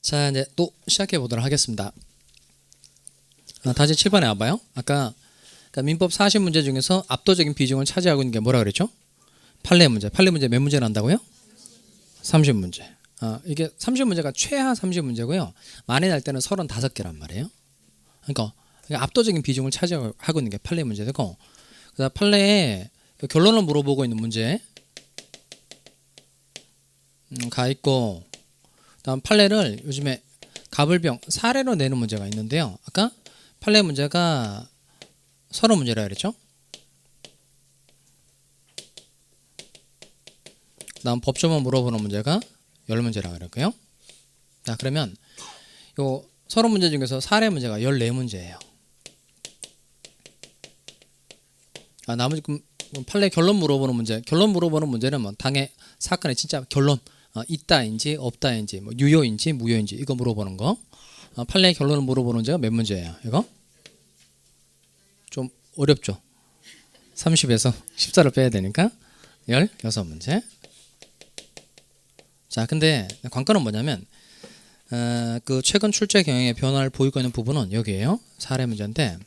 자, 이제 또 시작해 보도록 하겠습니다. 다시 7번에 와봐요. 아까 그러니까 민법 40문제 중에서 압도적인 비중을 차지하고 있는 게 뭐라 그랬죠? 판례 문제. 판례 문제 몇 문제 난다고요? 30문제. 이게 30문제가 최하 30문제고요. 많이 날 때는 35개란 말이에요. 그러니까 압도적인 비중을 차지하고 있는 게 판례 문제고, 그다음 판례에 결론을 물어보고 있는 문제 가 있고, 다음 판례를 요즘에 가불병 사례로 내는 문제가 있는데요. 아까 판례 문제가 30문제라 그랬죠. 다음 법조문 물어보는 문제가 10문제라 그랬고요. 자, 그러면 요 30문제 중에서 사례 문제가 14문제예요. 나머지 판례 결론 물어보는 문제. 결론 물어보는 문제는 뭐 당의 사건의 진짜 결론, 있다인지 없다인지, 뭐 유효인지 무효인지 이거 물어보는 거. 판례 결론을 물어보는 문제가 몇 문제예요? 이거 좀 어렵죠. 30에서 14를 빼야 되니까 16문제. 자, 근데 관건은 뭐냐면 그 최근 출제 경향의 변화를 보이고 있는 부분은 여기에요. 사례 문제인데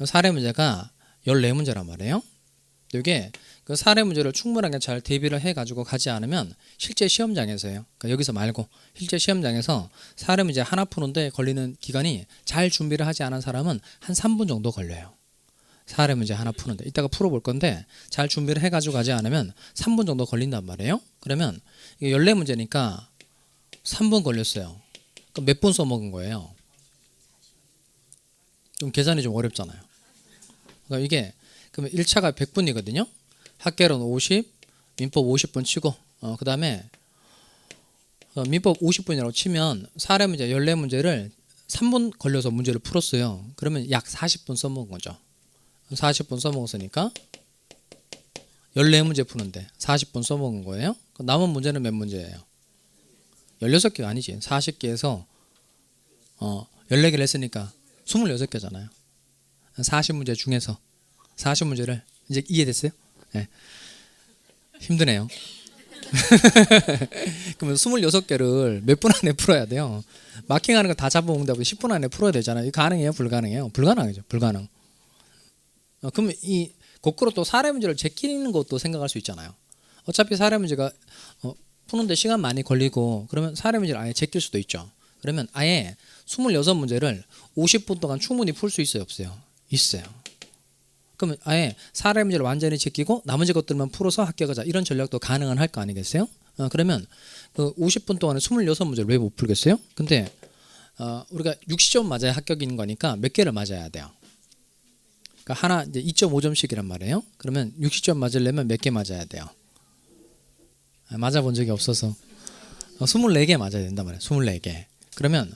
사례 문제가 14문제란 말이에요. 이게 그 사례 문제를 충분하게 잘 대비를 해가지고 가지 않으면 실제 시험장에서요. 그러니까 여기서 말고 실제 시험장에서 사례 문제 하나 푸는데 걸리는 기간이 잘 준비를 하지 않은 사람은 한 3분 정도 걸려요. 사례 문제 하나 푸는데 이따가 풀어볼 건데 잘 준비를 해가지고 가지 않으면 3분 정도 걸린단 말이에요. 그러면 이게 14문제니까 3분 걸렸어요. 그럼 몇 분 써먹은 거예요? 좀 계산이 좀 어렵잖아요. 그러니까 이게 그러면 1차가 100분이거든요. 학개론 50, 민법 50분 치고 그 다음에 민법 50분이라고 치면 사례 문제 14문제를 3분 걸려서 문제를 풀었어요. 그러면 약 40분 써먹은 거죠. 40분 써먹었으니까 14문제 푸는데 40분 써먹은 거예요. 남은 문제는 몇 문제예요? 16개가 아니지. 40개에서 14개를 했으니까 26개잖아요. 40문제 중에서 40문제를 이제 이해됐어요? 네. 힘드네요. 그러면 26개를 몇 분 안에 풀어야 돼요. 마킹하는 거 다 잡아먹는다고 10분 안에 풀어야 되잖아요. 이거 가능해요? 불가능해요? 불가능하죠. 불가능. 그러면 이 거꾸로 또 사례 문제를 제끼는 것도 생각할 수 있잖아요. 어차피 사례 문제가 푸는데 시간 많이 걸리고 그러면 사례 문제를 아예 제낄 수도 있죠. 그러면 아예 26문제를 50분 동안 충분히 풀 수 있어요? 없어요? 있어요. 그러면 아예 사례 문제를 완전히 제끼고 나머지 것들만 풀어서 합격하자 이런 전략도 가능은 할 거 아니겠어요? 그러면 그 50분 동안에 26문제를 왜 못 풀겠어요? 근데 우리가 60점 맞아야 합격인 거니까 몇 개를 맞아야 돼요? 그러니까 하나 이제 2.5점씩이란 말이에요. 그러면 60점 맞으려면 몇 개 맞아야 돼요? 맞아본 적이 없어서 24개 맞아야 된단 말이에요. 24개. 그러면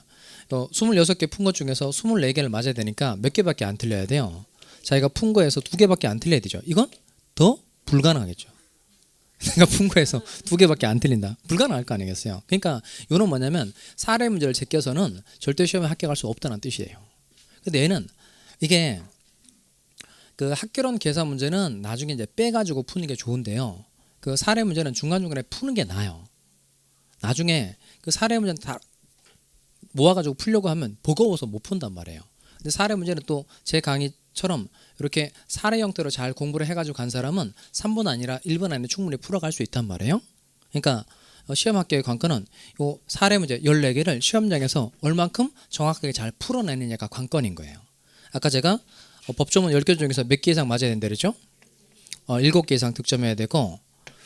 26개 푼 것 중에서 24개를 맞아야 되니까 몇 개밖에 안 틀려야 돼요. 자기가 푼 거에서 2개밖에 안 틀려야 되죠. 이건 더 불가능하겠죠. 내가 푼 거에서 2개밖에 안 틀린다. 불가능할 거 아니겠어요. 그러니까 이건 뭐냐면 사례 문제를 제껴서는 절대 시험에 합격할 수 없다는 뜻이에요. 근데 얘는 이게 그 학개론 계산 문제는 나중에 이제 빼가지고 푸는 게 좋은데요. 그 사례 문제는 중간중간에 푸는 게 나아요. 나중에 그 사례 문제는 다 모아가지고 풀려고 하면 버거워서 못 푼단 말이에요. 근데 사례 문제는 또 제 강의처럼 이렇게 사례 형태로 잘 공부를 해가지고 간 사람은 3분 아니라 1분 안에 충분히 풀어갈 수 있단 말이에요. 그러니까 시험 합격의 관건은 이 사례 문제 14개를 시험장에서 얼만큼 정확하게 잘 풀어내느냐가 관건인 거예요. 아까 제가 법조문 10개 중에서 몇 개 이상 맞아야 된다 그랬죠? 7개 이상 득점해야 되고,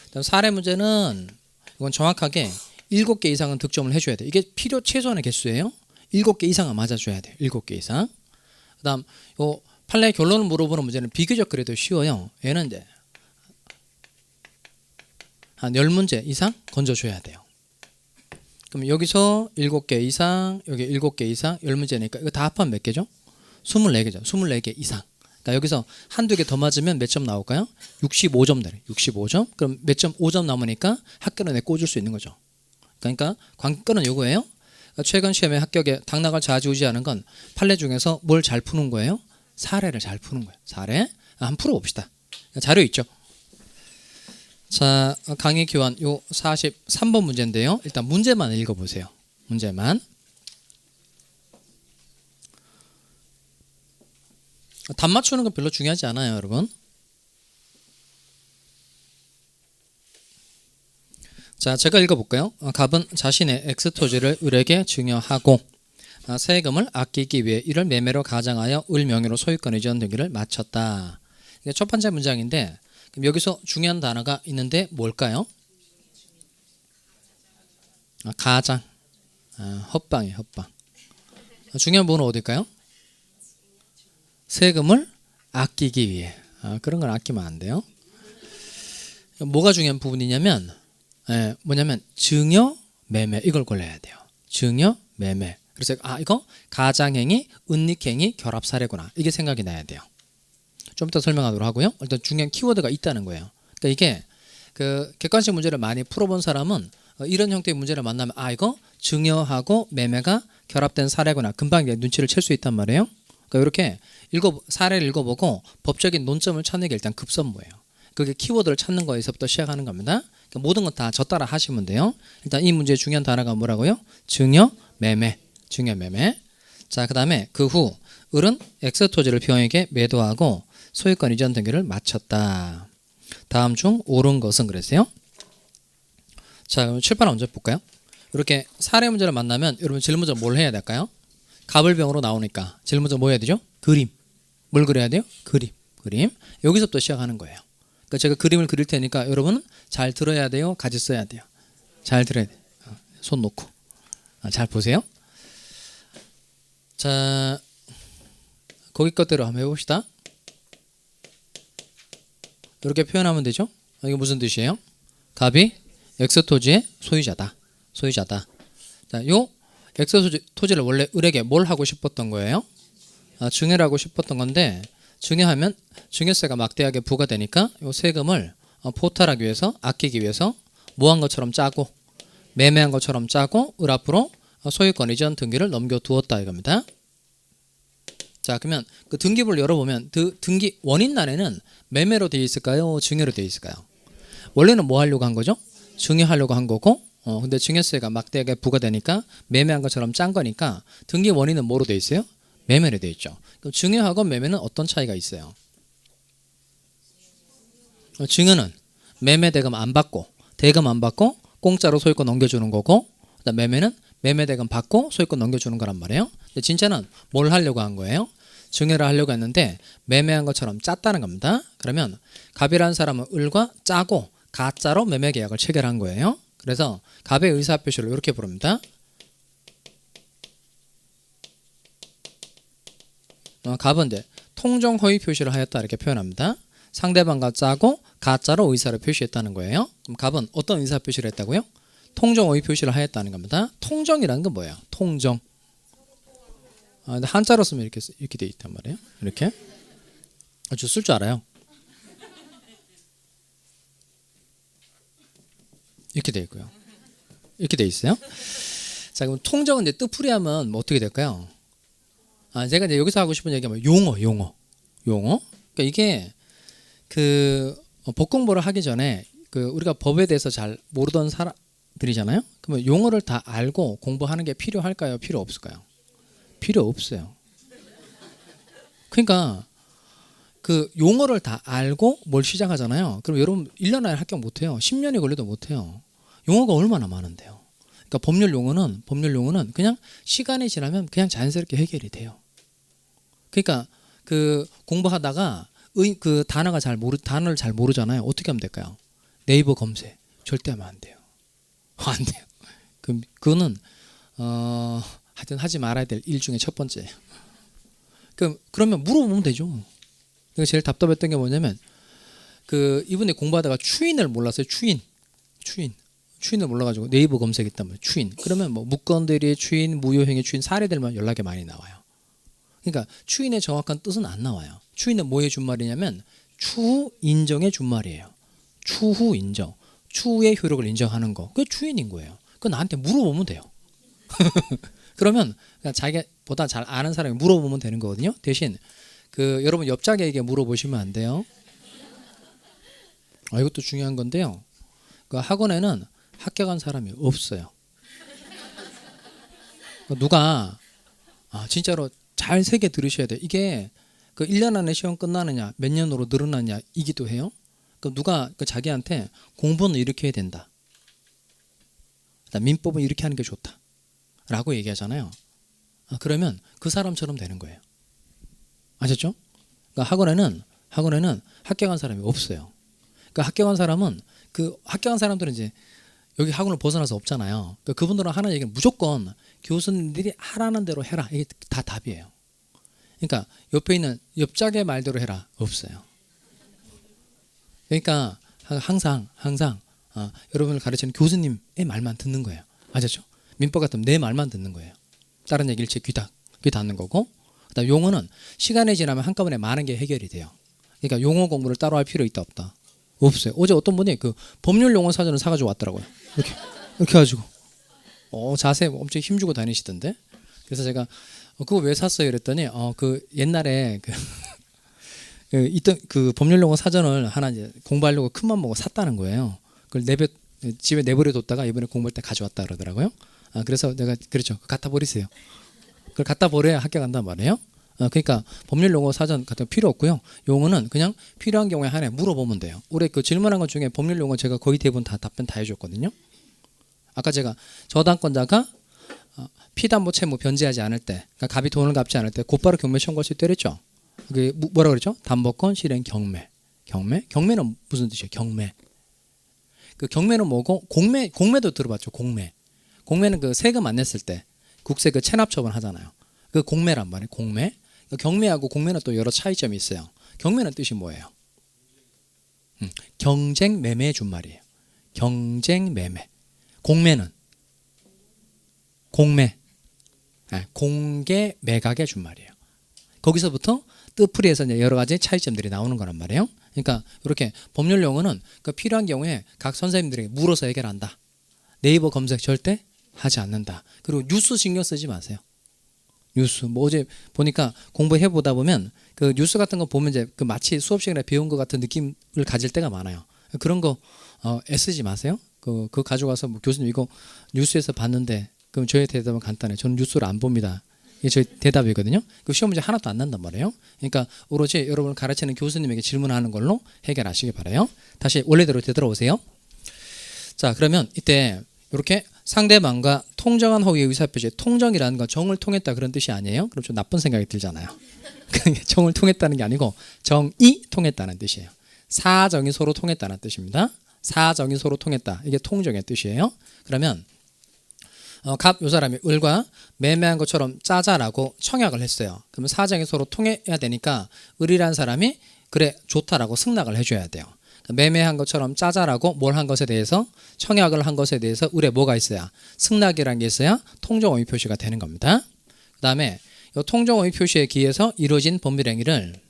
그다음 사례 문제는 이건 정확하게 7개 이상은 득점을 해줘야 돼요. 이게 필요 최소한의 개수예요. 7개 이상은 맞아줘야 돼요. 7개 이상. 그다음 요 판례 결론을 물어보는 문제는 비교적 그래도 쉬워요. 얘는 이제 한 10문제 이상 건져줘야 돼요. 그럼 여기서 7개 이상, 여기 7개 이상, 10문제니까 이거 다 합하면 몇 개죠? 24개죠. 24개 이상. 그러니까 여기서 한두 개 더 맞으면 몇 점 나올까요? 65점 되네. 65점. 그럼 몇 점? 5점 남으니까 학교론에 꽂을 수 있는 거죠. 그러니까 관건은 요거예요. 최근 시험에 합격에 당락을 좌지우지하는 건 판례 중에서 뭘 잘 푸는 거예요? 사례를 잘 푸는 거예요. 사례. 한번 풀어봅시다. 자료 있죠. 자, 강의 교환 요 43번 문제인데요. 일단 문제만 읽어보세요. 문제만. 답 맞추는 건 별로 중요하지 않아요, 여러분. 자, 제가 읽어볼까요? 갑은 자신의 X토지를 을에게 증여하고 세금을 아끼기 위해 이를 매매로 가장하여 을 명의로 소유권 이전 등기를 마쳤다. 이게 첫 번째 문장인데, 그럼 여기서 중요한 단어가 있는데 뭘까요? 가장. 헛방이에요, 헛방. 중요한 부분은 어딜까요? 세금을 아끼기 위해. 그런 걸 아끼면 안 돼요. 뭐가 중요한 부분이냐면, 뭐냐면 증여, 매매 이걸 골라야 돼요. 증여, 매매. 그래서 이거 가장행위, 은닉행위, 결합사례구나. 이게 생각이 나야 돼요. 좀 이따 설명하도록 하고요. 일단 중요한 키워드가 있다는 거예요. 그러니까 이게 그 객관식 문제를 많이 풀어본 사람은 이런 형태의 문제를 만나면 이거 증여하고 매매가 결합된 사례구나. 금방 이제 눈치를 챌 수 있단 말이에요. 그러니까 이렇게 사례를 읽어보고 법적인 논점을 찾는 게 일단 급선무예요. 그게 키워드를 찾는 거에서부터 시작하는 겁니다. 그러니까 모든 건 다 저 따라 하시면 돼요. 일단 이 문제의 중요한 단어가 뭐라고요? 증여, 매매. 증여, 매매. 자, 그 다음에 그 후 을은 X토지를 B형에게 매도하고 소유권 이전 등기를 마쳤다. 다음 중 옳은 것은 그랬어요. 자, 그럼 칠판 먼저 볼까요? 이렇게 사례 문제를 만나면 여러분 제일 먼저 뭘 해야 될까요? 갑을병으로 나오니까 제일 먼저 뭐 해야 되죠? 그림. 뭘 그려야 돼요? 그림. 여기서부터 시작하는 거예요. 그러니까 제가 그림을 그릴 테니까 여러분은 잘 들어야 돼요? 같이 써야 돼요? 잘 들어야 돼요. 손 놓고. 잘 보세요. 자, 거기 것대로 한번 해봅시다. 이렇게 표현하면 되죠? 이게 무슨 뜻이에요? 갑이 X토지의 소유자다. 자, 요 X토지를 원래 을에게 뭘 하고 싶었던 거예요? 증여를 하고 싶었던 건데, 증여하면 증여세가 막대하게 부과되니까 요 세금을 포탈하기 위해서, 아끼기 위해서 뭐 한 것처럼 짜고 매매한 것처럼 짜고 을 앞으로 소유권 이전 등기를 넘겨두었다 이겁니다. 자, 그러면 그 등기부를 열어보면 그 등기 원인란에는 매매로 되어 있을까요? 증여로 되어 있을까요? 원래는 뭐 하려고 한 거죠? 증여하려고 한 거고, 근데 증여세가 막대하게 부과되니까 매매한 것처럼 짠 거니까 등기 원인은 뭐로 되어 있어요? 매매로 되어 있죠. 그럼 증여하고 매매는 어떤 차이가 있어요? 증여는 매매 대금 안 받고 공짜로 소유권 넘겨주는 거고, 그다음 매매는 매매 대금 받고 소유권 넘겨주는 거란 말이에요. 근데 진짜는 뭘 하려고 한 거예요? 증여를 하려고 했는데 매매한 것처럼 짰다는 겁니다. 그러면 갑이라는 사람은 을과 짜고 가짜로 매매 계약을 체결한 거예요. 그래서 갑의 의사표시를 이렇게 부릅니다. 갑은 이제 통정 허위 표시를 하였다 이렇게 표현합니다. 상대방과 짜고 가짜로 의사를 표시했다는 거예요. 그럼 갑은 어떤 의사 표시를 했다고요? 통정 허위 표시를 하였다는 겁니다. 통정이라는 건 뭐예요? 통정. 근데 한자로 쓰면 이렇게 돼 있단 말이에요. 이렇게. 저 쓸 줄 알아요. 이렇게 돼 있고요. 이렇게 돼 있어요. 자, 그럼 통정은 이제 뜻풀이하면 뭐 어떻게 될까요? 제가 이제 여기서 하고 싶은 얘기가 뭐 용어. 그러니까 이게 그 법 공부를 하기 전에 그 우리가 법에 대해서 잘 모르던 사람들이잖아요. 그러면 용어를 다 알고 공부하는 게 필요할까요? 필요 없을까요? 필요 없어요. 그러니까 그 용어를 다 알고 뭘 시작하잖아요. 그럼 여러분 1년 안에 합격 못해요. 10년이 걸려도 못해요. 용어가 얼마나 많은데요. 그러니까 법률 용어는 그냥 시간이 지나면 그냥 자연스럽게 해결이 돼요. 그러니까 그 공부하다가 그 단어를 잘 모르잖아요. 어떻게 하면 될까요? 네이버 검색 절대 하면 안 돼요. 안 돼요. 그거는 하여튼 하지 말아야 될 일 중에 첫 번째예요. 그러면 물어보면 되죠. 제가 제일 답답했던 게 뭐냐면 그 이분이 공부하다가 추인을 몰랐어요. 추인을 몰라가지고 네이버 검색했단 말이에요. 추인. 그러면 뭐 무건대리의 추인, 무효행위 추인 사례들만 연락이 많이 나와요. 그러니까 추인의 정확한 뜻은 안 나와요. 추인은 뭐의 준말이냐면 추후 인정의 준말이에요. 추후 인정. 추후의 효력을 인정하는 거. 그게 추인인 거예요. 그거 나한테 물어보면 돼요. 그러면 그냥 자기보다 잘 아는 사람이 물어보면 되는 거거든요. 대신 그 여러분 옆자기에게 물어보시면 안 돼요. 이것도 중요한 건데요. 그 학원에는 합격한 사람이 없어요. 누가 진짜로 잘 새겨 들으셔야 돼요. 이게 그 1년 안에 시험 끝나느냐, 몇 년으로 늘어나냐 이기도 해요. 그 누가 그 자기한테 공부는 이렇게 해야 된다. 민법은 이렇게 하는 게 좋다. 라고 얘기하잖아요. 그러면 그 사람처럼 되는 거예요. 아셨죠? 그러니까 학원에는 합격한 사람이 없어요. 그러니까 합격한 사람은 그 합격한 사람들은 이제 여기 학원을 벗어나서 없잖아요. 그러니까 그분들은 하는 얘기는 무조건 교수님들이 하라는 대로 해라. 이게 다 답이에요. 그러니까 옆에 있는 옆자의 말대로 해라. 없어요. 그러니까 항상 여러분을 가르치는 교수님의 말만 듣는 거예요. 아셨죠? 민법 같으면 내 말만 듣는 거예요. 다른 얘기 일체 귀 닫는 거고. 그다음 용어는 시간이 지나면 한꺼번에 많은 게 해결이 돼요. 그러니까 용어 공부를 따로 할 필요 있다 없다? 없어요. 어제 어떤 분이 그 법률 용어 사전을 사가지고 왔더라고요. 이렇게 해가지고 자세 엄청 힘주고 다니시던데. 그래서 제가 그거 왜 샀어요? 그랬더니 그 옛날에 있던 그 법률 용어 사전을 하나 이제 공부하려고 큰맘 먹고 샀다는 거예요. 그걸 집에 내버려 뒀다가 이번에 공부할 때 가져왔다 그러더라고요. 그래서 내가 그렇죠. 갖다 버리세요. 그걸 갖다 버려야 합격한단 말이에요. 그러니까 법률 용어 사전 같은 거 필요 없고요. 용어는 그냥 필요한 경우에 하나 물어보면 돼요. 올해 그 질문한 것 중에 법률 용어 제가 거의 대부분 다 답변 다 해줬거든요. 아까 제가 저당권자가 피담보 채무 변제하지 않을 때, 그러니까 갑이 돈을 갚지 않을 때 곧바로 경매 청구할 수 있다 그랬죠. 그게 뭐라 그랬죠? 담보권 실행 경매. 경매는 무슨 뜻이에요? 경매. 그 경매는 뭐고 공매도 들어봤죠. 공매는 그 세금 안 냈을 때 국세 그 체납 처분 하잖아요. 그 공매란 말이에요. 공매. 경매하고 공매는 또 여러 차이점이 있어요. 경매는 뜻이 뭐예요? 경쟁 매매해 준 말이에요. 경쟁 매매. 공매는 공개 매각해 준 말이에요. 거기서부터 뜻풀이에서 이제 여러 가지 차이점들이 나오는 거란 말이에요. 그러니까 이렇게 법률 용어는 그 필요한 경우에 각 선생님들에게 물어서 해결한다. 네이버 검색 절대 하지 않는다. 그리고 뉴스 신경 쓰지 마세요. 뉴스 뭐 어제 보니까 공부해 보다 보면 그 뉴스 같은 거 보면 이제 그 마치 수업 시간에 배운 것 같은 느낌을 가질 때가 많아요. 그런 거 애쓰지 마세요. 그거 가져가서 뭐 교수님 이거 뉴스에서 봤는데 그럼 저의 대답은 간단해요. 저는 뉴스를 안 봅니다. 이게 저희 대답이거든요. 그 시험 문제 하나도 안 난단 말이에요. 그러니까 오로지 여러분을 가르치는 교수님에게 질문하는 걸로 해결하시기 바라요. 다시 원래대로 되돌아오세요. 자, 그러면 이때 이렇게 상대방과 통정한 허위의 의사표시, 통정이라는 건 정을 통했다 그런 뜻이 아니에요. 그럼 좀 나쁜 생각이 들잖아요. 정을 통했다는 게 아니고 정이 통했다는 뜻이에요. 사정이 서로 통했다는 뜻입니다. 사정이 서로 통했다. 이게 통정의 뜻이에요. 그러면 갑 요 사람이 을과 매매한 것처럼 짜자라고 청약을 했어요. 그러면 사정이 서로 통해야 되니까 을이라는 사람이 그래 좋다라고 승낙을 해줘야 돼요. 매매한 것처럼 짜자라고 뭘 한 것에 대해서 청약을 한 것에 대해서 을에 뭐가 있어야 승낙이라는 게 있어야 통정허위 표시가 되는 겁니다. 그 다음에 이 통정허위 표시에 기해서 이루어진 법률 행위를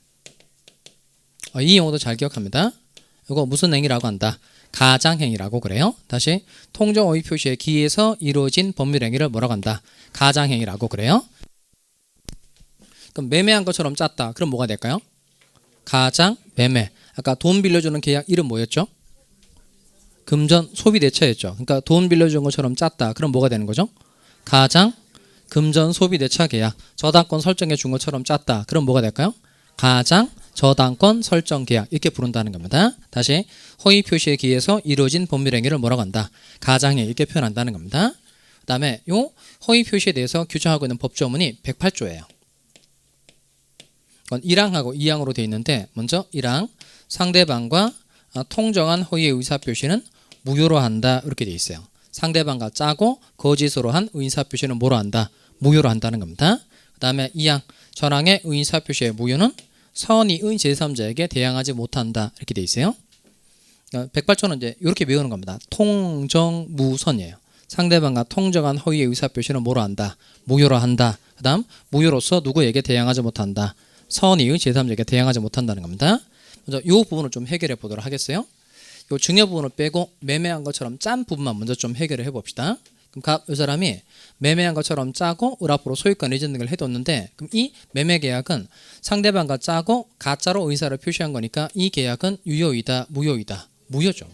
이 용어도 잘 기억합니다. 이거 무슨 행위라고 한다? 가장행위라고 그래요. 다시 통정허위 표시에 기해서 이루어진 법률 행위를 뭐라고 한다? 가장행위라고 그래요. 그럼 매매한 것처럼 짰다. 그럼 뭐가 될까요? 가장 매매. 아까 돈 빌려주는 계약 이름 뭐였죠? 금전 소비대차였죠. 그러니까 돈 빌려준 것처럼 짰다. 그럼 뭐가 되는 거죠? 가장 금전 소비대차 계약. 저당권 설정해 준 것처럼 짰다. 그럼 뭐가 될까요? 가장 저당권 설정 계약 이렇게 부른다는 겁니다. 다시 허위 표시에 기해서 이루어진 법률 행위를 뭐라고 한다? 가장행위 이렇게 표현한다는 겁니다. 그 다음에 요 허위 표시에 대해서 규정하고 있는 법조문이 108조예요. 1항하고 2항으로 되어 있는데 먼저 1항 상대방과 통정한 허위의 의사표시는 무효로 한다 이렇게 되어 있어요. 상대방과 짜고 거짓으로 한 의사표시는 뭐로 한다? 무효로 한다는 겁니다. 그 다음에 2항 전항의 의사표시의 무효는 선의의 제3자에게 대항하지 못한다 이렇게 되어 있어요. 108조는 이제 이렇게 외우는 겁니다. 통정무선이에요. 상대방과 통정한 허위의 의사표시는 뭐로 한다? 무효로 한다. 그 다음 무효로서 누구에게 대항하지 못한다? 선의의 제3자에게 대항하지 못한다는 겁니다. 먼저 이 부분을 좀 해결해 보도록 하겠어요. 이 중요 부분을 빼고 매매한 것처럼 짠 부분만 먼저 좀 해결을 해봅시다. 그럼 이 사람이 매매한 것처럼 짜고 을 앞으로 소유권 이전 등을 해뒀는데 그럼 이 매매 계약은 상대방과 짜고 가짜로 의사를 표시한 거니까 이 계약은 유효이다 무효이다? 무효죠.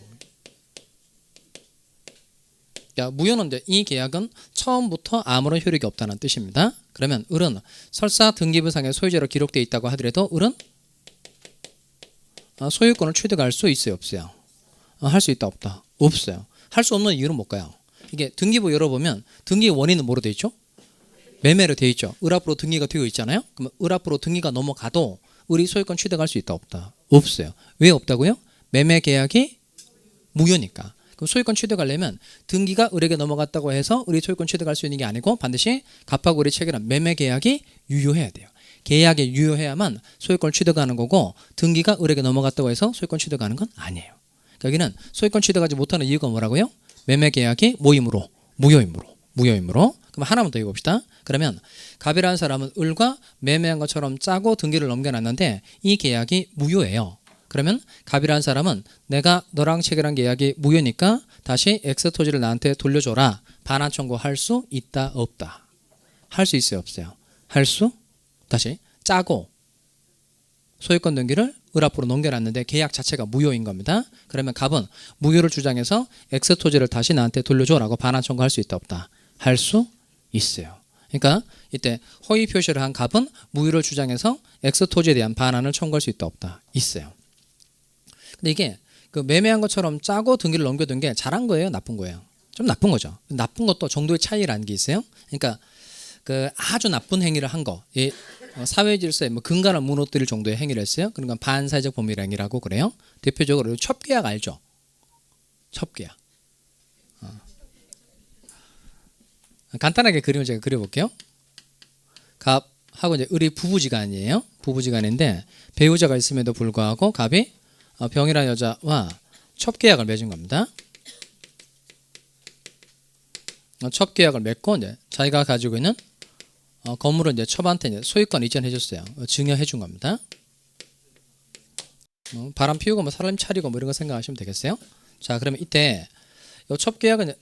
무효는 이 계약은 처음부터 아무런 효력이 없다는 뜻입니다. 그러면 을은 설사 등기부상의 소유자로 기록되어 있다고 하더라도 을은 소유권을 취득할 수 있어요, 없어요? 할 수 있다, 없다? 없어요. 할 수 없는 이유는 뭘까요? 이게 등기부 열어보면 등기 원인은 뭐로 되어 있죠? 매매로 되어 있죠. 을 앞으로 등기가 되어 있잖아요. 그러면 을 앞으로 등기가 넘어가도 을이 소유권 취득할 수 있다, 없다? 없어요. 왜 없다고요? 매매 계약이 무효니까. 그럼 소유권 취득하려면 등기가 을에게 넘어갔다고 해서 을이 소유권 취득할 수 있는 게 아니고 반드시 갑하고 을이 체결한 매매 계약이 유효해야 돼요. 계약이 유효해야만 소유권을 취득하는 거고 등기가 을에게 넘어갔다고 해서 소유권 취득하는 건 아니에요. 그러니까 여기는 소유권 취득하지 못하는 이유가 뭐라고요? 매매 계약이 뭐이므로? 무효이므로. 그럼 하나만 더 읽어봅시다. 그러면 갑이라는 사람은 을과 매매한 것처럼 짜고 등기를 넘겨놨는데 이 계약이 무효예요. 그러면 갑이라는 사람은 내가 너랑 체결한 계약이 무효니까 다시 X 토지를 나한테 돌려줘라. 반환 청구할 수 있다, 없다? 할 수 있어요, 없어요? 할 수? 다시 짜고 소유권 등기를 을 앞으로 넘겨놨는데 계약 자체가 무효인 겁니다. 그러면 갑은 무효를 주장해서 X 토지를 다시 나한테 돌려줘라고 반환 청구할 수 있다, 없다? 할 수 있어요. 그러니까 이때 허위 표시를 한 갑은 무효를 주장해서 X 토지에 대한 반환을 청구할 수 있다, 없다? 있어요. 근데 이게 그 매매한 것처럼 짜고 등기를 넘겨둔 게 잘한 거예요, 나쁜 거예요? 좀 나쁜 거죠. 나쁜 것도 정도의 차이라는 게 있어요. 그러니까 그 아주 나쁜 행위를 한 거, 사회 질서에 뭐 근간을 무너뜨릴 정도의 행위를 했어요. 그러니까 반사회적 범죄 행위라고 그래요. 대표적으로 첩계약 알죠? 첩계약. 간단하게 그림을 제가 그려볼게요. 갑하고 이제 을이 부부지간이에요. 부부지간인데 배우자가 있음에도 불구하고 갑이 병이라는 여자와 첩계약을 맺은 겁니다. 첩계약을 맺고 이제 자기가 가지고 있는 건물을 이제 첩한테 이제 소유권 이전해줬어요. 증여해준 겁니다. 바람 피우고 뭐 사람 차리고 뭐 이런 거 생각하시면 되겠어요. 자, 그러면 이때 이 첩계약은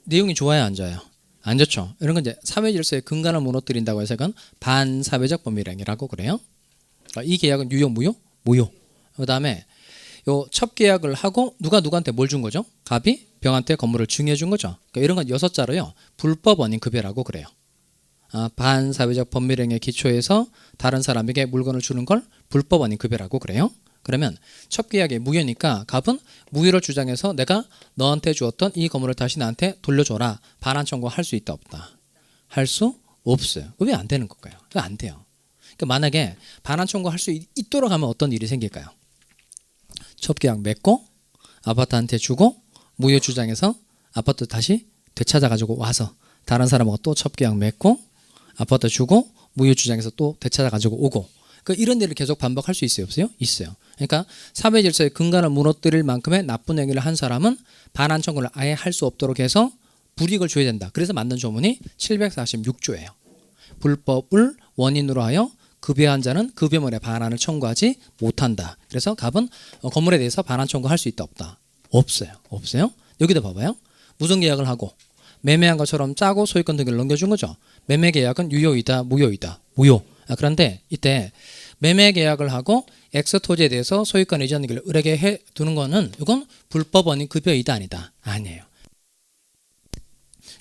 내용이 좋아요, 안 좋아요? 안 좋죠. 이런 건 이제 사회 질서의 근간을 무너뜨린다고 해서 이건 반사회적 범죄행위라고 그래요. 이 계약은 유효, 무효? 무효. 그다음에 요 첩계약을 하고 누가 누구한테 뭘 준 거죠? 갑이 병한테 건물을 증여해 준 거죠. 그러니까 이런 건 6자로요. 불법 원인 급여라고 그래요. 반사회적 법률행위에 기초해서 다른 사람에게 물건을 주는 걸 불법 원인 급여라고 그래요. 그러면 첩계약이 무효니까 갑은 무효를 주장해서 내가 너한테 주었던 이 건물을 다시 나한테 돌려줘라. 반환 청구할 수 있다, 없다? 할 수 없어요. 왜 안 되는 걸까요? 왜 안 돼요? 그러니까 만약에 반환 청구할 수 있도록 하면 어떤 일이 생길까요? 첩계약 맺고 아파트한테 주고 무효 주장해서 아파트 다시 되찾아가지고 와서 다른 사람하고 또 첩계약 맺고 아파트 주고 무효 주장해서 또 되찾아가지고 오고 이런 일을 계속 반복할 수 있어요, 없어요? 있어요. 그러니까 사회 질서의 근간을 무너뜨릴 만큼의 나쁜 행위를 한 사람은 반환 청구를 아예 할 수 없도록 해서 불이익을 줘야 된다. 그래서 만든 조문이 746조예요. 불법을 원인으로 하여 급여한 자는 급여물의 반환을 청구하지 못한다. 그래서 갑은 건물에 대해서 반환 청구할 수 있다, 없다? 없어요. 여기도 봐봐요. 무슨 계약을 하고 매매한 것처럼 짜고 소유권 등기를 넘겨준 거죠. 매매 계약은 유효이다, 무효이다? 무효. 그런데 이때 매매 계약을 하고 X 토지에 대해서 소유권 이전 등기를 을에게 해두는 거는 이건 불법 원인 급여이다, 아니다? 아니에요.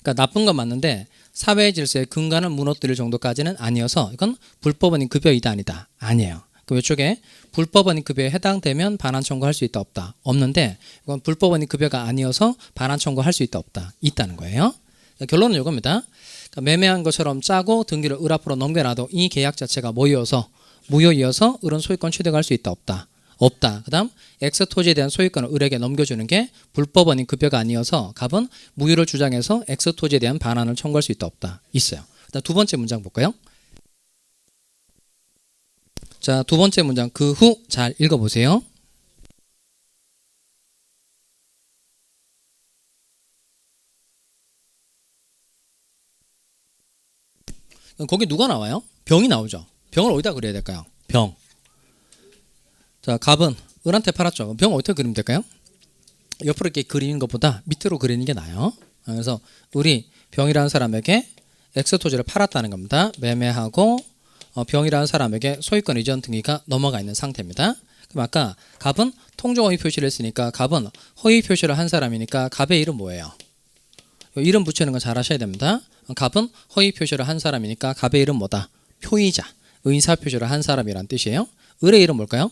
그러니까 나쁜 건 맞는데 사회 질서의 근간을 무너뜨릴 정도까지는 아니어서 이건 불법 원인 급여이다, 아니다? 아니에요. 그 이쪽에 불법 원인 급여에 해당되면 반환 청구할 수 있다, 없다? 없는데 이건 불법 원인 급여가 아니어서 반환 청구할 수 있다, 없다? 있다는 거예요. 결론은 이겁니다. 그러니까 매매한 것처럼 짜고 등기를 을 앞으로 넘겨놔도 이 계약 자체가 무효이어서 을은 소유권 취득할 수 있다, 없다? 없다. 그 다음 X 토지에 대한 소유권을 을에게 넘겨주는 게 불법 원인 급여가 아니어서 갑은 무효를 주장해서 X 토지에 대한 반환을 청구할 수 있다, 없다? 있어요. 그다음 두 번째 문장 볼까요? 자, 두 번째 문장 그 후 잘 읽어보세요. 거기 누가 나와요? 병이 나오죠. 병을 어디다 그려야 될까요? 병. 자, 갑은 을한테 팔았죠. 병 어떻게 그리면 될까요? 옆으로 이렇게 그리는 것보다 밑으로 그리는 게 나아요. 그래서 을이 병이라는 사람에게 X 토지를 팔았다는 겁니다. 매매하고 병이라는 사람에게 소유권 이전 등기가 넘어가 있는 상태입니다. 그럼 아까 갑은 통정 허위 표시를 했으니까 갑은 허위 표시를 한 사람이니까 갑의 일은 뭐예요? 이름 붙이는 거 잘 하셔야 됩니다. 갑은 허위 표시를 한 사람이니까 갑의 이름 뭐다? 표의자, 의사 표시를 한 사람이란 뜻이에요. 을의 이름 뭘까요?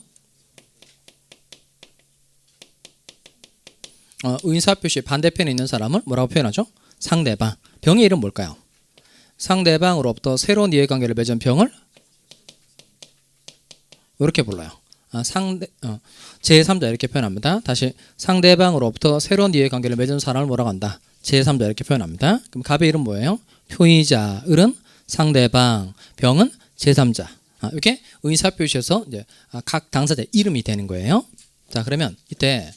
의사 표시 반대편에 있는 사람을 뭐라고 표현하죠? 상대방. 병의 이름 뭘까요? 상대방으로부터 새로운 이해관계를 맺은 병을 이렇게 불러요. 제3자 이렇게 표현합니다. 다시 상대방으로부터 새로운 이해관계를 맺은 사람을 뭐라고 한다? 제3자 이렇게 표현합니다. 그럼 갑의 이름 뭐예요? 표의자, 을은 상대방, 병은 제3자. 이렇게 의사표시에서 이제 각 당사자 이름이 되는 거예요. 자, 그러면 이때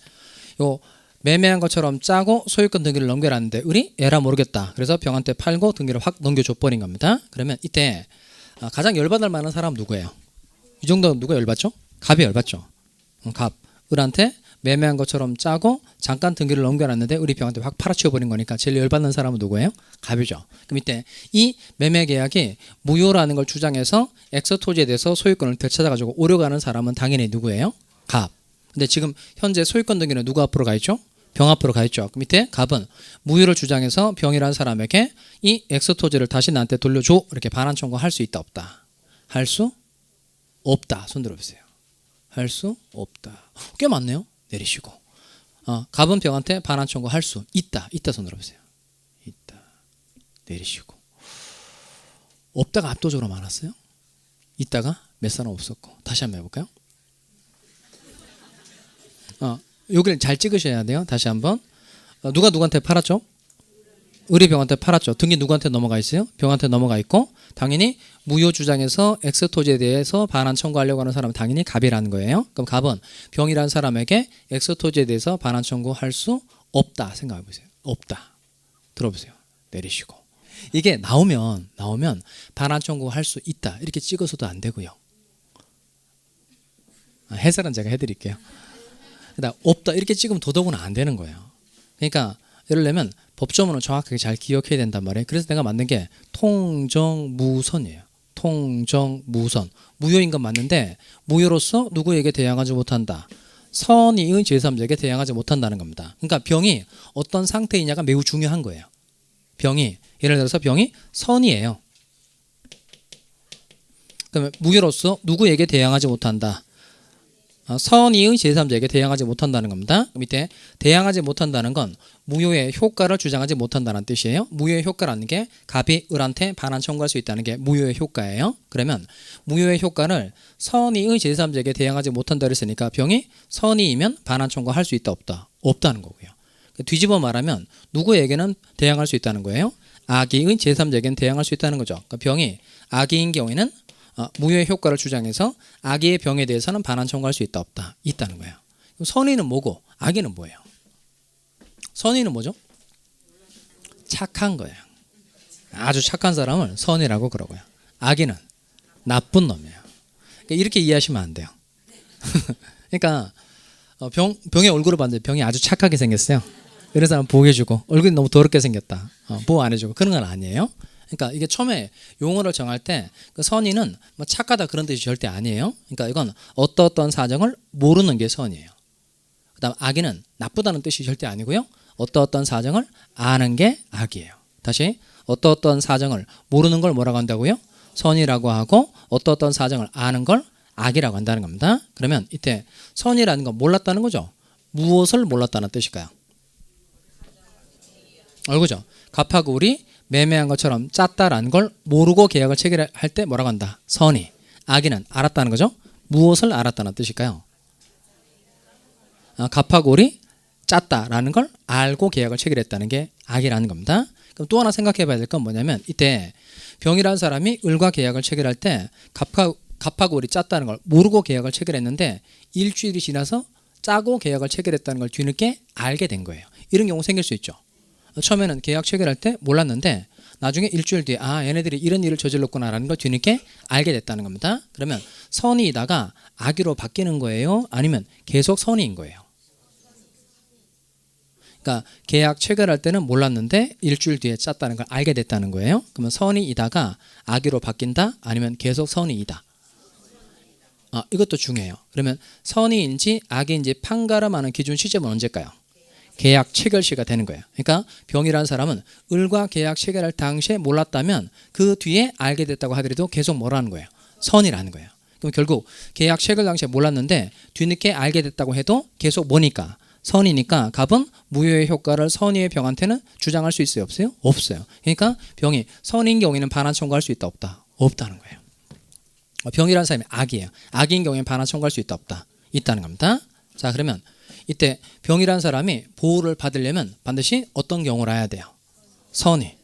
요 매매한 것처럼 짜고 소유권 등기를 넘겨놨는데 을이 에라 모르겠다. 그래서 병한테 팔고 등기를 확 넘겨줘 버린 겁니다. 그러면 이때 가장 열받을 만한 사람 누구예요? 이 정도 누가 열받죠? 갑이 열받죠. 갑, 을한테 매매한 것처럼 짜고 잠깐 등기를 넘겨놨는데 을이 병한테 확 팔아치워버린 거니까 제일 열받는 사람은 누구예요? 갑이죠. 그럼 이때 이 매매 계약이 무효라는 걸 주장해서 엑스토지에 대해서 소유권을 되찾아가지고 오려가는 사람은 당연히 누구예요? 갑. 근데 지금 현재 소유권 등기는 누구 앞으로 가 있죠? 병 앞으로 가 있죠. 그 밑에 갑은 무효를 주장해서 병이라는 사람에게 이 엑스토지를 다시 나한테 돌려줘 이렇게 반환 청구할 수 있다 없다? 할 수 없다. 손 들어보세요. 할 수 없다. 꽤 많네요. 내리시고. 갑은 병한테 반환 청구할 수 있다. 있다. 손 들어보세요. 있다. 내리시고. 없다가 압도적으로 많았어요. 있다가 몇 사람 없었고. 다시 한번 해볼까요? 여기를 잘 찍으셔야 돼요. 다시 한번. 누가 누구한테 팔았죠? 을이 병한테 팔았죠. 등기 누구한테 넘어가 있어요? 병한테 넘어가 있고 당연히 무효 주장에서 엑스토지에 대해서 반환 청구하려고 하는 사람은 당연히 갑이라는 거예요. 그럼 갑은 병이라는 사람에게 엑스토지에 대해서 반환 청구할 수 없다 생각해 보세요. 없다. 들어보세요. 내리시고. 이게 나오면 반환 청구할 수 있다 이렇게 찍어서도 안 되고요. 해설은 제가 해드릴게요. 없다 이렇게 찍으면 도덕은 안 되는 거예요. 그러니까 예를 들면 법조문을 정확하게 잘 기억해야 된단 말이에요. 그래서 내가 만든 게 통정무선이에요. 통정무선. 무효인 건 맞는데 무효로서 누구에게 대항하지 못한다. 선의의 제3자에게 대항하지 못한다는 겁니다. 그러니까 병이 어떤 상태이냐가 매우 중요한 거예요. 병이 예를 들어서 병이 선이에요. 그러면 무효로서 누구에게 대항하지 못한다. 선의의 제3자에게 대항하지 못한다는 겁니다. 밑에 대항하지 못한다는 건 무효의 효과를 주장하지 못한다는 뜻이에요. 무효의 효과라는 게 갑이 을한테 반환 청구할 수 있다는 게 무효의 효과예요. 그러면 무효의 효과를 선의의 제3자에게 대항하지 못한다 그랬으니까 병이 선의이면 반환 청구할 수 있다 없다? 없다는 거고요. 뒤집어 말하면 누구에게는 대항할 수 있다는 거예요? 악의의 제3자에게는 대항할 수 있다는 거죠. 그러니까 병이 악의인 경우에는 무효의 효과를 주장해서 악의의 병에 대해서는 반환 청구할 수 있다 없다? 있다는 거예요. 그럼 선의는 뭐고 악의는 뭐예요? 선의는 뭐죠? 착한 거예요. 아주 착한 사람을 선의라고 그러고요. 악의는 나쁜 놈이에요. 그러니까 이렇게 이해하시면 안 돼요. 그러니까 병의 얼굴을 봤는데 병이 아주 착하게 생겼어요. 이런 사람 보호해주고 얼굴이 너무 더럽게 생겼다. 보호 안 해주고 그런 건 아니에요. 그러니까 이게 처음에 용어를 정할 때 그 선의는 뭐 착하다 그런 뜻이 절대 아니에요. 그러니까 이건 어떤 사정을 모르는 게 선이에요. 그다음 악의는 나쁘다는 뜻이 절대 아니고요. 어떤 사정을 아는 게 악이에요. 다시 어떤 사정을 모르는 걸 뭐라고 한다고요? 선이라고 하고 어떤 사정을 아는 걸 악이라고 한다는 겁니다. 그러면 이때 선이라는 건 몰랐다는 거죠. 무엇을 몰랐다는 뜻일까요? 그죠? 갑하고 을이 매매한 것처럼 짰다라는 걸 모르고 계약을 체결할 때 뭐라고 한다? 선의. 악의는 알았다는 거죠. 무엇을 알았다는 뜻일까요? 갑하고 을이 짰다라는 걸 알고 계약을 체결했다는 게 악이라는 겁니다. 그럼 또 하나 생각해 봐야 될 건 뭐냐면 이때 병이라는 사람이 을과 계약을 체결할 때 갑하고 을이 짰다는 걸 모르고 계약을 체결했는데 일주일이 지나서 짜고 계약을 체결했다는 걸 뒤늦게 알게 된 거예요. 이런 경우 생길 수 있죠. 처음에는 계약 체결할 때 몰랐는데 나중에 일주일 뒤에 얘네들이 이런 일을 저질렀구나라는 걸 뒤늦게 알게 됐다는 겁니다. 그러면 선의이다가 악의로 바뀌는 거예요? 아니면 계속 선의인 거예요? 그러니까 계약 체결할 때는 몰랐는데 일주일 뒤에 짰다는 걸 알게 됐다는 거예요. 그러면 선의이다가 악의로 바뀐다? 아니면 계속 선의이다? 이것도 중요해요. 그러면 선의인지 악의인지 판가름하는 기준 시점은 언제일까요? 계약 체결시가 되는 거예요. 그러니까 병이라는 사람은 을과 계약 체결할 당시에 몰랐다면 그 뒤에 알게 됐다고 하더라도 계속 뭐라는 거예요? 선이라는 거예요. 그럼 결국 계약 체결 당시에 몰랐는데 뒤늦게 알게 됐다고 해도 계속 뭐니까? 선이니까 갑은 무효의 효과를 선의의 병한테는 주장할 수 있어요? 없어요? 없어요. 그러니까 병이 선인 경우에는 반환 청구할 수 있다? 없다? 없다는 거예요. 병이라는 사람이 악이에요. 악인 경우에는 반환 청구할 수 있다? 없다? 있다는 겁니다. 자, 그러면 이때 병이라는 사람이 보호를 받으려면 반드시 어떤 경우를 해야 돼요? 선이.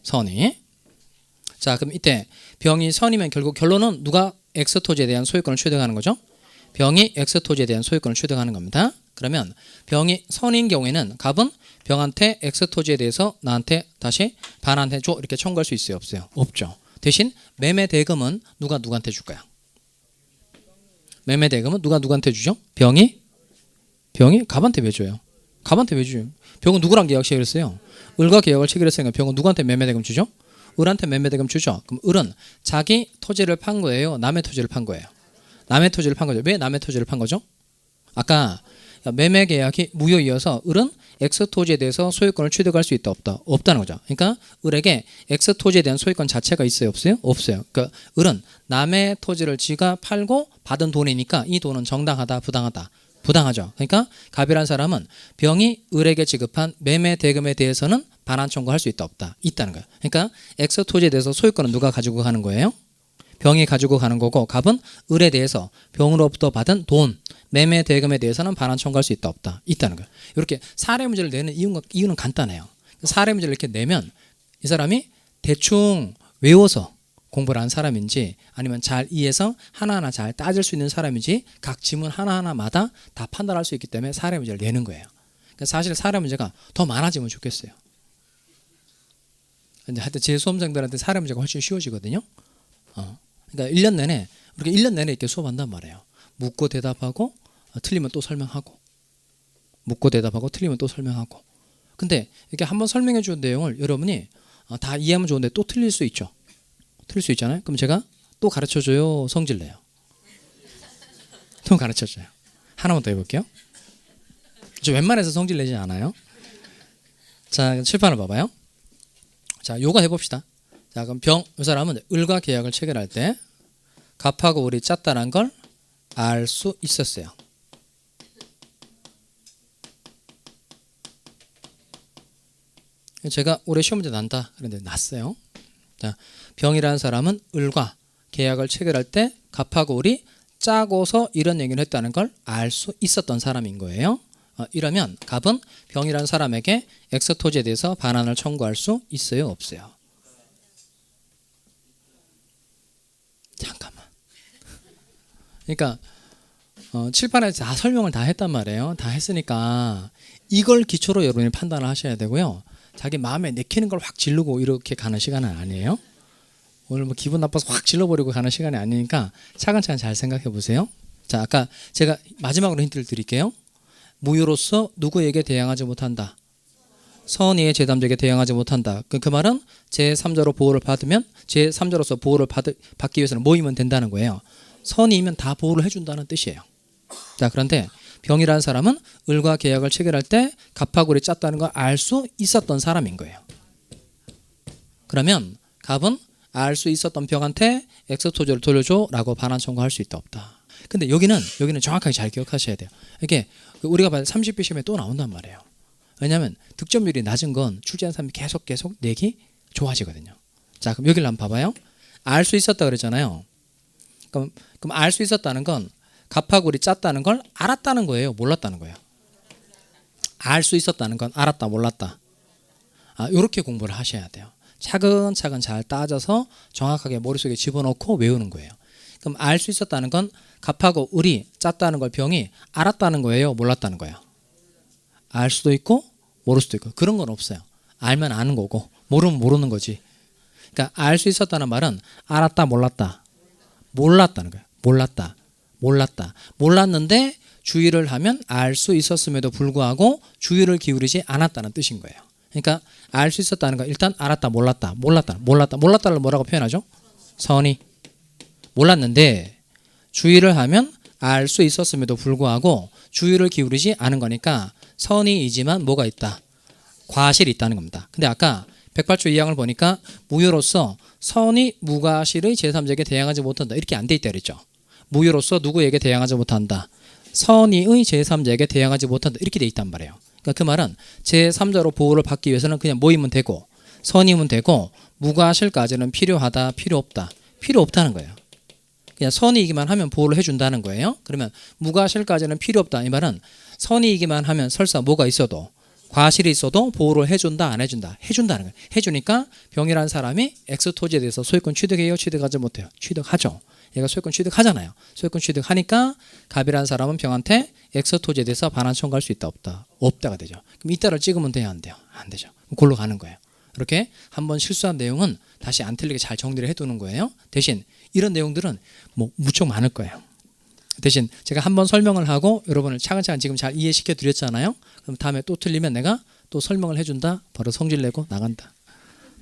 자, 그럼 이때 병이 선이면 결국 결론은 누가 X토지에 대한 소유권을 취득하는 거죠? 병이 X토지에 대한 소유권을 취득하는 겁니다. 그러면 병이 선인 경우에는 갑은 병한테 X토지에 대해서 나한테 다시 반환해줘 이렇게 청구할 수 있어요? 없어요? 없죠. 대신 매매 대금은 누가 누구한테 줄까요? 매매 대금은 누가 누구한테 주죠? 병이 갑한테 왜 줘요? 갑한테 왜 줘요? 병은 누구랑 계약 체결했어요? 을과 계약을 체결했으니까 병은 누구한테 매매 대금 주죠? 을한테 매매 대금 주죠. 그럼 을은 자기 토지를 판 거예요? 남의 토지를 판 거예요? 남의 토지를 판 거죠. 왜 남의 토지를 판 거죠? 아까 매매 계약이 무효이어서 을은 X토지에 대해서 소유권을 취득할 수 있다? 없다? 없다는 거죠. 그러니까 을에게 X토지에 대한 소유권 자체가 있어요? 없어요? 없어요. 그러니까 을은 남의 토지를 지가 팔고 받은 돈이니까 이 돈은 정당하다? 부당하다? 부당하죠. 그러니까 갑이라는 사람은 병이 을에게 지급한 매매 대금에 대해서는 반환 청구할 수 있다? 없다? 있다는 거예요. 그러니까 X토지에 대해서 소유권은 누가 가지고 가는 거예요? 병이 가지고 가는 거고 갑은 을에 대해서 병으로부터 받은 돈, 매매 대금에 대해서는 반환 청구할 수 있다? 없다? 있다는 거예요. 이렇게 사례 문제를 내는 이유는 간단해요. 사례 문제를 이렇게 내면 이 사람이 대충 외워서 공부를 한 사람인지 아니면 잘 이해해서 하나하나 잘 따질 수 있는 사람인지 각 지문 하나하나마다 다 판단할 수 있기 때문에 사례 문제를 내는 거예요. 그러니까 사실 사례 문제가 더 많아지면 좋겠어요. 근데 하여튼 제 수험생들한테 사례 문제가 훨씬 쉬워지거든요. 그러니까 1년 내내 우리가 1년 내내 이렇게 수업한단 말이에요. 묻고 대답하고 틀리면 또 설명하고 묻고 대답하고 틀리면 또 설명하고. 근데 이렇게 한번 설명해 준 내용을 여러분이 다 이해하면 좋은데 또 틀릴 수 있죠. 틀릴 수 있잖아요. 그럼 제가 또 가르쳐줘요? 성질 내요? 또 가르쳐줘요. 하나만 더 해볼게요. 저 웬만해서 성질 내지 않아요. 자, 칠판을 봐봐요. 자, 요거 해봅시다. 자, 그럼 이 사람은 을과 계약을 체결할 때 갑하고 을이 짰다는 걸 알 수 있었어요. 제가 올해 시험 문제 난다 그런데 났어요. 자, 병이라는 사람은 을과 계약을 체결할 때 갑하고 을이 짜고서 이런 얘기를 했다는 걸 알 수 있었던 사람인 거예요. 이러면 갑은 병이라는 사람에게 X토지에 대해서 반환을 청구할 수 있어요? 없어요? 잠깐만. 그러니까 칠판에 다 설명을 다 했단 말이에요. 다 했으니까 이걸 기초로 여러분이 판단을 하셔야 되고요. 자기 마음에 내키는 걸 확 지르고 이렇게 가는 시간은 아니에요. 오늘 뭐 기분 나빠서 확 질러버리고 가는 시간이 아니니까 차근차근 잘 생각해 보세요. 자, 아까 제가 마지막으로 힌트를 드릴게요. 무효로서 누구에게 대항하지 못한다? 선의의 제3자에게 대항하지 못한다. 그 말은 제3자로 보호를 받으면 제3자로서 보호를 받기 위해서는 뭐이면 된다는 거예요. 선의면 다 보호를 해준다는 뜻이에요. 자, 그런데 병이라는 사람은 을과 계약을 체결할 때 갑하고 을이 짰다는 걸 알 수 있었던 사람인 거예요. 그러면 갑은 알 수 있었던 병한테 X토지를 돌려줘 라고 반환 청구할 수 있다? 없다? 근데 여기는 정확하게 잘 기억하셔야 돼요. 이게 우리가 봐도 30비 시험에 또 나온단 말이에요. 왜냐하면 득점률이 낮은 건 출제한 사람이 계속 내기 좋아지거든요. 자, 그럼 여기를 한번 봐봐요. 알 수 있었다 그랬잖아요. 그럼 알 수 있었다는 건 갑하고 을이 짰다는 걸 알았다는 거예요? 몰랐다는 거예요? 알 수 있었다는 건 알았다 몰랐다? 이렇게 공부를 하셔야 돼요. 차근차근 잘 따져서 정확하게 머릿속에 집어넣고 외우는 거예요. 그럼 알 수 있었다는 건 갑하고 을이 짰다는 걸 병이 알았다는 거예요? 몰랐다는 거예요? 알 수도 있고 모를 수도 있고 그런 건 없어요. 알면 아는 거고 모르면 모르는 거지. 그러니까 알 수 있었다는 말은 알았다 몰랐다? 몰랐다는 거예요. 몰랐다. 몰랐는데 주의를 하면 알 수 있었음에도 불구하고 주의를 기울이지 않았다는 뜻인 거예요. 그러니까 알 수 있었다는 건 일단 알았다 몰랐다를 뭐라고 표현하죠? 선의. 몰랐는데 주의를 하면 알 수 있었음에도 불구하고 주의를 기울이지 않은 거니까 선의이지만 뭐가 있다? 과실이 있다는 겁니다. 근데 아까 108조 2항을 보니까 무효로서 선의 무과실의 제3자에게 대항하지 못한다. 이렇게 안 돼 있다 그랬죠. 무효로서 누구에게 대항하지 못한다. 선의의 제3자에게 대항하지 못한다. 이렇게 돼 있단 말이에요. 그러니까 그 말은 제3자로 보호를 받기 위해서는 그냥 모이면 되고 선의면 되고 무과실까지는 필요하다. 필요 없다. 필요 없다는 거예요. 그냥 선의이기만 하면 보호를 해준다는 거예요. 그러면 무과실까지는 필요 없다. 이 말은 선의이기만 하면 설사 뭐가 있어도 과실이 있어도 보호를 해준다 안 해준다? 해준다는 거예요. 해주니까 병이라는 사람이 X 토지에 대해서 소유권 취득해요? 취득하지 못해요? 취득하죠. 얘가 소유권 취득하잖아요. 소유권 취득하니까 갑이라는 사람은 병한테 X 토지에 대해서 반환 청구할 수 있다 없다? 없다가 되죠. 그럼 이따를 찍으면 돼요? 안 돼요? 안 되죠. 그럼 골로 가는 거예요. 이렇게 한번 실수한 내용은 다시 안 틀리게 잘 정리를 해두는 거예요. 대신 이런 내용들은 뭐 무척 많을 거예요. 대신 제가 한번 설명을 하고 여러분을 차근차근 지금 잘 이해시켜 드렸잖아요. 그럼 다음에 또 틀리면 내가 또 설명을 해준다. 바로 성질 내고 나간다.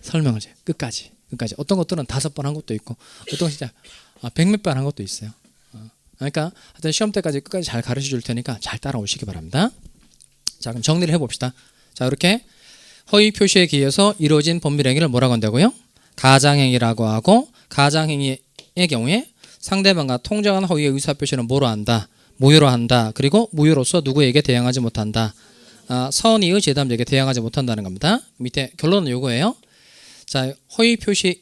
설명을 해. 끝까지. 어떤 것들은 5번 한 것도 있고 어떤 건 진짜 100몇 번 한 것도 있어요. 그러니까 하여튼 시험 때까지 끝까지 잘 가르쳐 줄 테니까 잘 따라오시기 바랍니다. 자, 그럼 정리를 해봅시다. 자, 이렇게 허위 표시에 기해서 이루어진 법률행위를 뭐라고 한다고요? 가장행위라고 하고 가장행위의 경우에 상대방과 통정한 허위의 의사표시는 뭐로 한다? 무효로 한다. 그리고 무효로서 누구에게 대항하지 못한다. 선의의 제3자에게 대항하지 못한다는 겁니다. 밑에 결론은 요거예요. 자, 허위 표시의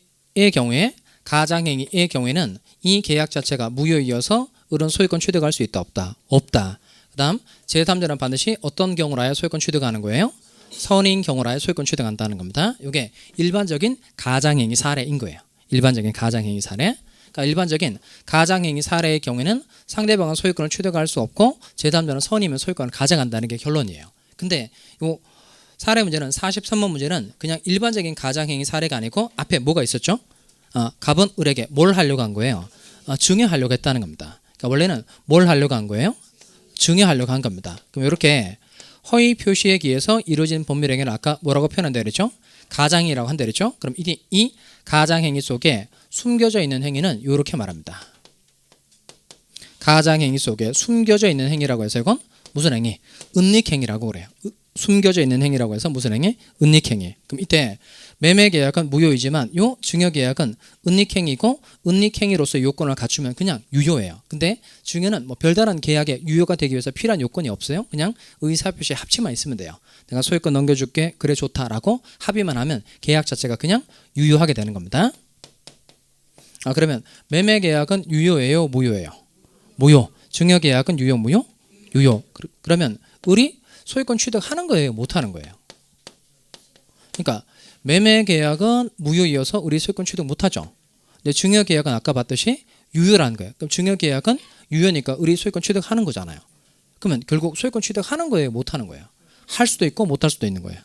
경우에 가장행위의 경우에는 이 계약 자체가 무효이어서 을은 소유권 취득할 수 있다 없다? 없다. 그 다음 제3자는 반드시 어떤 경우라야 소유권 취득하는 거예요? 선의인 경우라야 소유권 취득한다는 겁니다. 이게 일반적인 가장행위 사례인 거예요. 일반적인 가장행위 사례. 그러니까 일반적인 가장행위 사례의 경우에는 상대방은 소유권을 취득할 수 없고 제3자는 선의면 소유권을 가져간다는 게 결론이에요. 근데 이 사례 문제는 43번 문제는 그냥 일반적인 가장행위 사례가 아니고 앞에 뭐가 있었죠? 갑은 을에게 뭘 하려고 한 거예요? 증여하려고 했다는 겁니다. 그러니까 원래는 뭘 하려고 한 거예요? 증여하려고 한 겁니다. 그럼 이렇게 허위 표시에 기해서 이루어진 법률행위를 아까 뭐라고 표현한다 그랬죠? 가장행위라고 한다 그랬죠? 그럼 이 가장행위 속에 숨겨져 있는 행위는 이렇게 말합니다. 가장행위 속에 숨겨져 있는 행위라고 해서 이건 무슨 행위? 은닉행위라고 그래요. 숨겨져 있는 행위라고 해서 무슨 행위? 은닉행위. 그럼 이때 매매계약은 무효이지만 요 증여계약은 은닉행위고 은닉행위로서 요건을 갖추면 그냥 유효해요. 근데 증여는 뭐 별다른 계약에 유효가 되기 위해서 필요한 요건이 없어요. 그냥 의사표시 합치만 있으면 돼요. 내가 소유권 넘겨줄게. 그래 좋다라고 합의만 하면 계약 자체가 그냥 유효하게 되는 겁니다. 그러면 매매계약은 유효예요? 무효예요? 무효. 증여계약은 유효 무효? 유효. 그러면 을이 소유권 취득하는 거예요? 못하는 거예요? 그러니까 매매계약은 무효이어서 을이 소유권 취득 못하죠. 근데 증여계약은 아까 봤듯이 유효라는 거예요. 그럼 증여계약은 유효니까 을이 소유권 취득하는 거잖아요. 그러면 결국 소유권 취득하는 거예요? 못하는 거예요? 할 수도 있고 못할 수도 있는 거예요.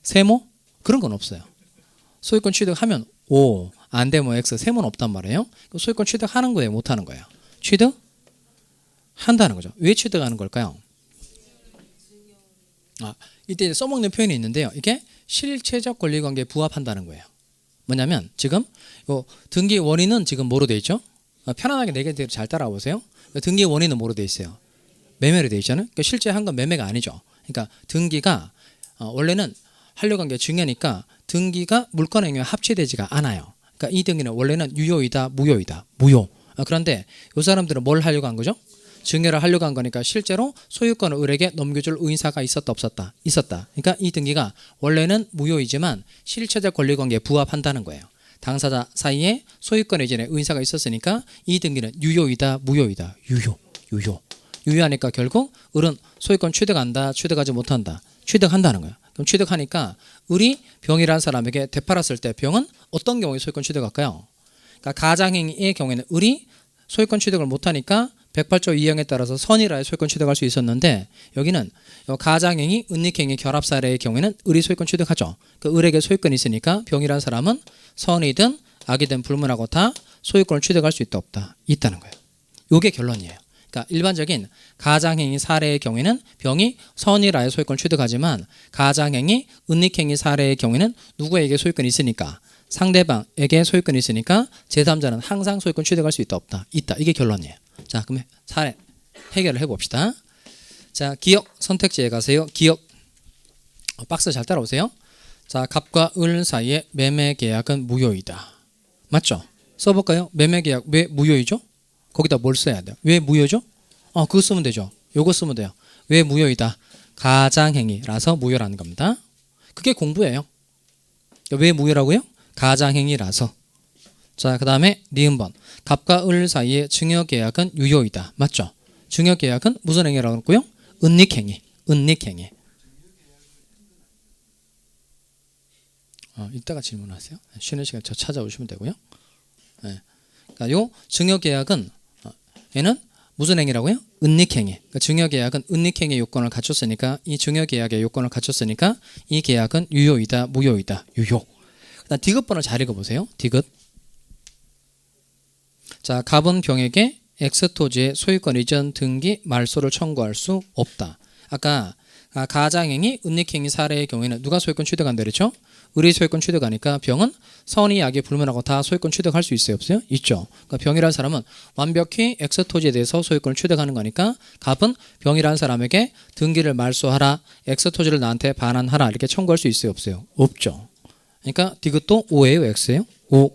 세모? 그런 건 없어요. 소유권 취득하면 O, 안 되면 X, 세모는 없단 말이에요. 소유권 취득하는 거예요? 못하는 거예요? 취득한다는 거죠. 왜 취득하는 걸까요? 이때 써먹는 표현이 있는데요. 이게 실체적 권리관계에 부합한다는 거예요. 뭐냐면 지금 요 등기 원인은 지금 뭐로 돼 있죠? 편안하게 네 개대로 잘 따라오세요. 등기 원인은 뭐로 돼 있어요? 매매로 돼 있잖아요. 그러니까 실제 한 건 매매가 아니죠. 그러니까 등기가 원래는 한류관계 증여니까 등기가 물권행위와 합치되지가 않아요. 그러니까 이 등기는 원래는 유효이다, 무효이다, 무효. 그런데 이 사람들은 뭘 하려고 한 거죠? 증여를 하려고 한 거니까 실제로 소유권을 을에게 넘겨줄 의사가 있었다 없었다? 있었다. 그러니까 이 등기가 원래는 무효이지만 실체적 권리관계에 부합한다는 거예요. 당사자 사이에 소유권 이전에 의사가 있었으니까 이 등기는 유효이다, 무효이다? 유효하니까 결국 을은 소유권 취득한다, 취득하지 못한다? 취득한다는 거예요. 그럼 취득하니까 을이 병이라는 사람에게 되팔았을 때 병은 어떤 경우에 소유권 취득할까요? 그러니까 가장행위의 경우에는 을이 소유권 취득을 못하니까 108조 2항에 따라서 선의라에 소유권 취득할 수 있었는데 여기는 가장행위, 은닉행위 결합 사례의 경우에는 을이 소유권 취득하죠. 그 을에게 소유권이 있으니까 병이라는 사람은 선이든 악이든 불문하고 다 소유권을 취득할 수 있다 없다? 있다는 거예요. 이게 결론이에요. 그러니까 일반적인 가장행위 사례의 경우에는 병이 선의라에 소유권을 취득하지만 가장행위, 은닉행위 사례의 경우에는 누구에게 소유권이 있으니까 상대방에게 소유권이 있으니까 제3자는 항상 소유권 취득할 수 있다 없다? 있다. 이게 결론이에요. 자, 그럼 사례 해결을 해봅시다. 자, 기억 선택지에 가세요. 기억. 박스 잘 따라오세요. 자, 갑과 을 사이에 매매 계약은 무효이다. 맞죠? 써볼까요? 매매 계약 왜 무효이죠? 거기다 뭘 써야 돼요? 왜 무효죠? 그거 쓰면 되죠. 요거 쓰면 돼요. 왜 무효이다? 가장행위라서 무효라는 겁니다. 그게 공부예요. 왜 무효라고요? 가장행위라서. 자, 그 다음에 니은번. 갑과 을 사이에 증여계약은 유효이다. 맞죠? 증여계약은 무슨 행위라고 했고요? 은닉행위. 은닉행위. 이따가 질문하세요. 쉬는 시간 저 찾아오시면 되고요. 네. 그러니까 요 증여계약은 얘는 무슨 행위라고요? 은닉행위. 그러니까 증여계약은 은닉행위 요건을 갖췄으니까 이 증여계약의 요건을 갖췄으니까 이 계약은 유효이다, 무효이다. 유효. 그다음 디귿번을 잘 읽어보세요. 디귿. 자, 갑은 병에게 X토지의 소유권 이전 등기 말소를 청구할 수 없다. 아까 가장행위, 은닉행위 사례의 경우에는 누가 소유권 취득한다 그랬죠? 을이 소유권 취득하니까 병은 선의 약이 불문하고 다 소유권 취득할 수 있어요? 없어요? 있죠. 그러니까 병이라는 사람은 완벽히 X토지에 대해서 소유권을 취득하는 거니까 갑은 병이라는 사람에게 등기를 말소하라, X토지를 나한테 반환하라 이렇게 청구할 수 있어요? 없어요? 없죠. 그러니까 디귿도 O예요? X예요? O.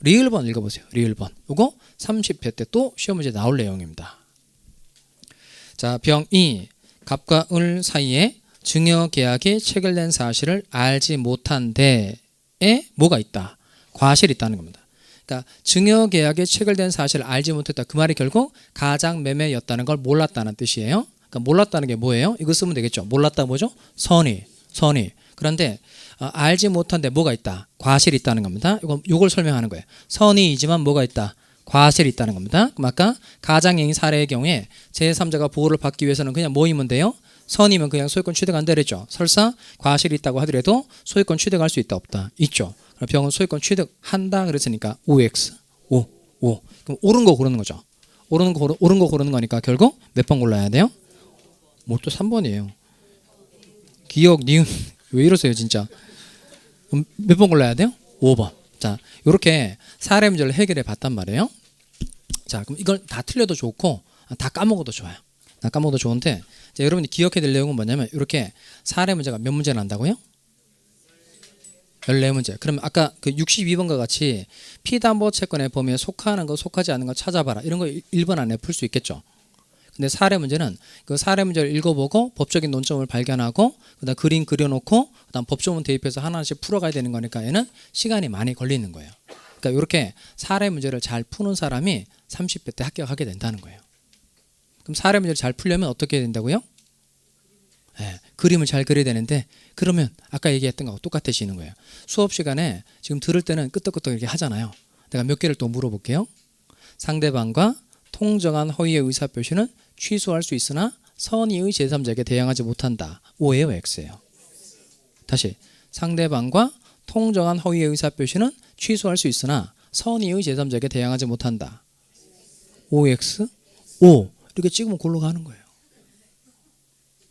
리을번 읽어보세요. 리을번. 이거 30회 때 또 시험 문제 나올 내용입니다. 자, 병이 갑과 을 사이에 증여계약이 체결된 사실을 알지 못한 데에 뭐가 있다? 과실이 있다는 겁니다. 그러니까 증여계약이 체결된 사실을 알지 못했다. 그 말이 결국 가장매매였다는 걸 몰랐다는 뜻이에요. 그러니까 몰랐다는 게 뭐예요? 이거 쓰면 되겠죠. 몰랐다 뭐죠? 선의. 그런데 알지 못한 데 뭐가 있다? 과실이 있다는 겁니다. 이걸 설명하는 거예요. 선의이지만 뭐가 있다? 과실이 있다는 겁니다. 그럼 아까 가장행위 사례의 경우에 제3자가 보호를 받기 위해서는 그냥 뭐이면 돼요? 선이면 그냥 소유권 취득한다 그랬죠. 설사 과실이 있다고 하더라도 소유권 취득할 수 있다 없다? 있죠. 그럼 병은 소유권 취득한다 그랬으니까 OX. O. 그럼 옳은 거 고르는 거죠. 옳은 거 고르는 거니까 결국 몇 번 골라야 돼요? 뭐 또 3번이에요. 기억, 니은 왜 이러세요 진짜. 몇 번 골라야 돼요? 5번. 자, 이렇게 사례 문제를 해결해 봤단 말이에요. 자, 그럼 이걸 다 틀려도 좋고 다 까먹어도 좋아요. 다 까먹어도 좋은데 자, 여러분이 기억해야 될 내용은 뭐냐면 이렇게 사례 문제가 몇 문제 난다고요? 14문제. 그러면 아까 그 62번과 같이 피담보채권의 범위에 속하는 거 속하지 않는 거 찾아봐라. 이런 거 1번 안에 풀 수 있겠죠. 근데 사례 문제는 그 사례 문제를 읽어보고 법적인 논점을 발견하고 그다음 그림 그려놓고 그다음 법조문 대입해서 하나씩 풀어가야 되는 거니까 얘는 시간이 많이 걸리는 거예요. 그러니까 이렇게 사례 문제를 잘 푸는 사람이 30회 때 합격하게 된다는 거예요. 그럼 사례 문제를 잘 풀려면 어떻게 해야 된다고요? 네, 그림을 잘 그려야 되는데 그러면 아까 얘기했던 거하고 똑같아지는 거예요. 수업 시간에 지금 들을 때는 끄떡끄떡 이렇게 하잖아요. 내가 몇 개를 또 물어볼게요. 상대방과 통정한 허위의 의사표시는 취소할 수 있으나 선의의 제3자에게 대항하지 못한다. O예요? X예요? 다시. 상대방과 통정한 허위의 의사표시는 취소할 수 있으나 선의의 제3자에게 대항하지 못한다. OX? O. 이렇게 찍으면 골로 가는 거예요.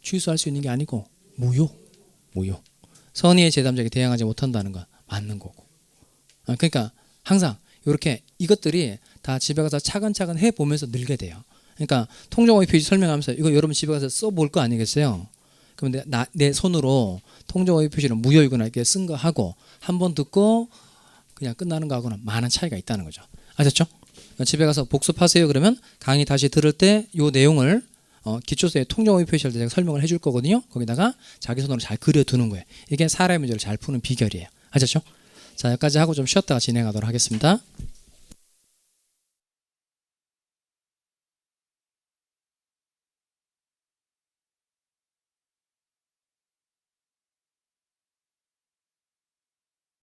취소할 수 있는 게 아니고 무효. 선의의 제3자에게 대항하지 못한다는 건 맞는 거고. 그러니까 항상 이렇게 이것들이 다 집에 가서 차근차근 해보면서 늘게 돼요. 그러니까 통정허위 표시 설명하면서 이거 여러분 집에 가서 써볼 거 아니겠어요? 그럼 내 손으로 통정허위 표시는 무효이거나 이렇게 쓴 거 하고 한 번 듣고 그냥 끝나는 거하고는 많은 차이가 있다는 거죠. 아셨죠? 집에 가서 복습하세요. 그러면 강의 다시 들을 때 이 내용을 기초서의 통정허위 표시를 제가 설명을 해줄 거거든요. 거기다가 자기 손으로 잘 그려두는 거예요. 이게 사례 문제를 잘 푸는 비결이에요. 아셨죠? 자, 여기까지 하고 좀 쉬었다가 진행하도록 하겠습니다.